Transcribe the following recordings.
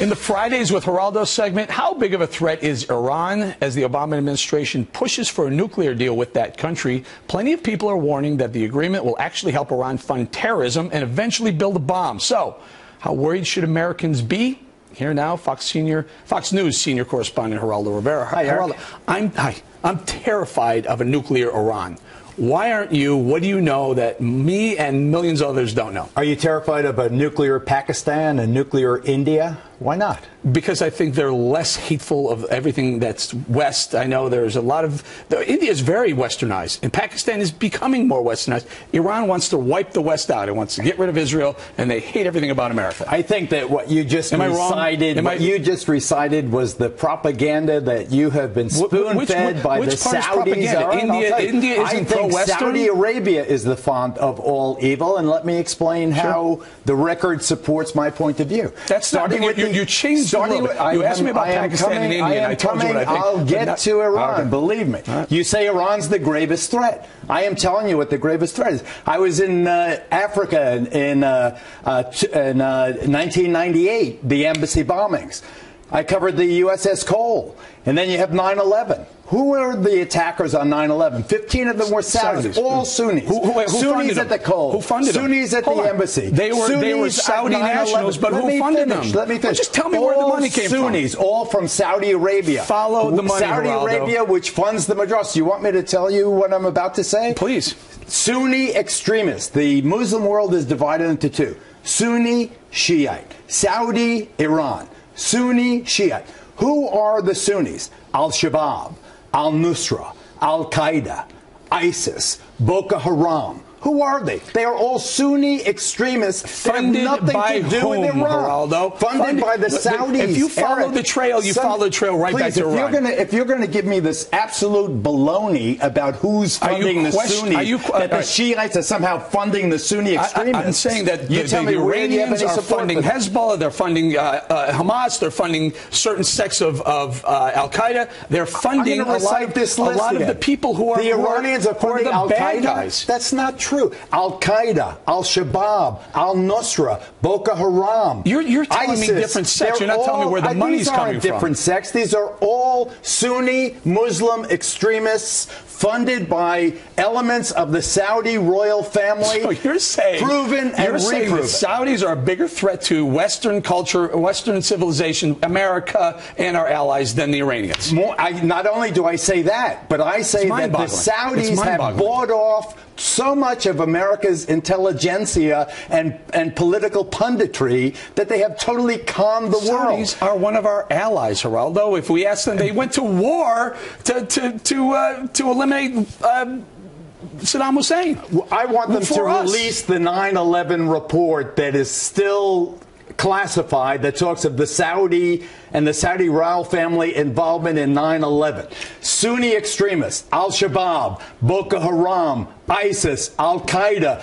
In the Fridays with Geraldo segment, how big of a threat is Iran as the Obama administration pushes for a nuclear deal with that country? Plenty of people are warning that the agreement will actually help Iran fund terrorism and eventually build a bomb. So, how worried should Americans be? Here now, Fox News senior correspondent Geraldo Rivera. Hi, Geraldo, I'm terrified of a nuclear Iran. Why aren't you? What do you know that me and millions of others don't know? Are you terrified of a nuclear Pakistan and nuclear India? Why not? Because I think they're less hateful of everything that's West. I know there's a lot of... India is very westernized, and Pakistan is becoming more westernized. Iran wants to wipe the West out. It wants to get rid of Israel, and they hate everything about America. I think that what you just recited was the propaganda that you have been spoon-fed by the Saudis. India isn't pro-Western. Saudi Arabia is the font of all evil, and let me explain how the record supports my point of view. That's starting with you changed a little bit. You asked me about Pakistan and India, and I told you what I think. I'll get to Iran, believe me. You say Iran's the gravest threat. I am telling you what the gravest threat is. I was in Africa in 1998, the embassy bombings. I covered the USS Cole, and then you have 9/11. Who were the attackers on 9/11? 15 of them were Saudis, all Sunnis. Who Sunnis at the Cole. Who funded them? Sunnis at the embassy. They were Saudi nationals, but who funded them? Let me finish. Just tell me where the money came from. Sunnis, all from Saudi Arabia. Follow the money, Saudi Geraldo. Arabia, which funds the madrasas. You want me to tell you what I'm about to say? Please. Sunni extremists. The Muslim world is divided into two. Sunni, Shiite. Saudi, Iran. Sunni, Shiite. Who are the Sunnis? Al-Shabab, Al-Nusrah, Al-Qaeda, ISIS, Boko Haram. Who are they? They are all Sunni extremists that have nothing to do with Iran. Geraldo? Funded by the Saudis. If you follow the trail, you follow the trail right back to Iran. If you're going to give me this absolute baloney about who's funding the Sunnis, that the Shiites are somehow funding the Sunni extremists. I'm saying that the Iranians are funding Hezbollah, they're funding Hamas, they're funding certain sects of Al-Qaeda. They're funding a lot of the people who are the Iranians are funding Al-Qaeda. That's not true. Al-Qaeda, Al-Shabaab, Al-Nusra, Boko Haram, You're telling ISIS, me different sects. You're not telling me where the money's coming from. These aren't different sects. These are all Sunni Muslim extremists funded by elements of the Saudi royal family. So you're saying, proven and reproven. The Saudis are a bigger threat to Western culture, Western civilization, America, and our allies than the Iranians. Not only do I say that, but I say that the Saudis have bought off so much of America's intelligentsia and political punditry that they have totally conned the world. Saudis are one of our allies, Geraldo. If we ask them, they went to war to eliminate Saddam Hussein. I want them to release the 9/11 report that is still classified, that talks of the Saudi and the Saudi royal family involvement in 9/11. Sunni extremists, Al-Shabaab, Boko Haram, ISIS, Al-Qaeda,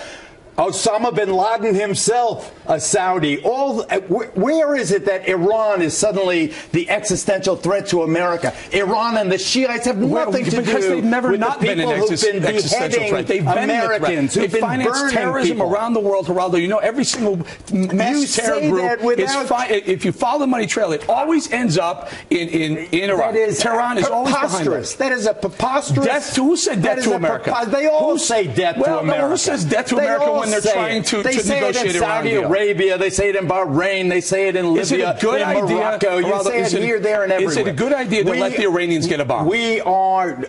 Osama bin Laden himself, a Saudi. Where is it that Iran is suddenly the existential threat to America? Iran and the Shiites have nothing to do they've never with not the people been who've been beheading Americans, who've been financed terrorism around the world, Geraldo. You know, every single mass terror group is if you follow the money trail, it always ends up in Iran. Tehran is always behind it. That is a preposterous. Who said death to America? They all say death to America. Who says death to America when they're trying to negotiate in Saudi Arabia, they say it in Bahrain, they say it in Libya, in Morocco. You say it here, there, and everywhere. Is it a good idea to let the Iranians get a bomb?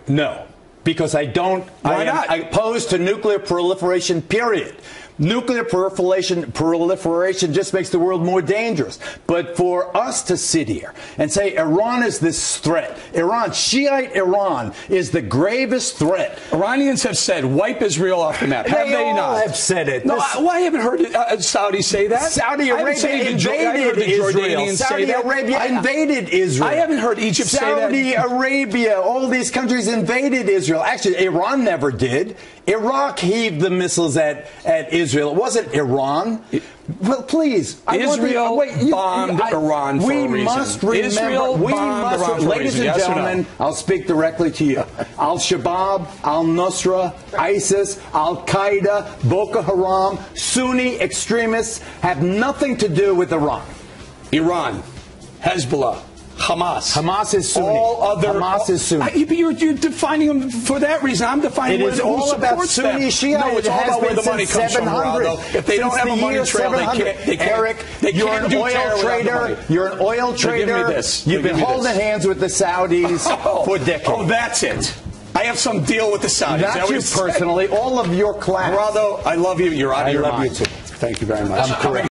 No, because I don't. Why not? I oppose to nuclear proliferation, period. Nuclear proliferation just makes the world more dangerous. But for us to sit here and say Iran is this threat, Shiite Iran is the gravest threat. Iranians have said, wipe Israel off the map. Have they not? They all have said it. No, I haven't heard Saudis say that. Saudi Arabia invaded Israel. Saudi Arabia invaded Israel. I haven't heard Egypt say that. Saudi Arabia, all these countries invaded Israel. Actually, Iran never did. Iraq heaved the missiles at Israel. It wasn't Iran. Well, please. Israel bombed Iran for a reason. We must remember, ladies and gentlemen, I'll speak directly to you. Al-Shabaab, Al-Nusra, ISIS, Al-Qaeda, Boko Haram, Sunni extremists have nothing to do with Iran. Iran. Hezbollah, Hamas. Hamas is Sunni. All other Hamas is Sunni. You're defining them for that reason. I'm defining it is all about Sunni Shia. No, it's all about where the money comes from, Geraldo. If they don't have a money trail, they can't. Eric, you're an oil trader. You're an oil trader. You've been holding hands with the Saudis for decades. Oh, that's it. I have some deal with the Saudis. Not you personally. All of your class. Geraldo, I love you. You're out of your mind. I love you too. Thank you very much. I'm correct.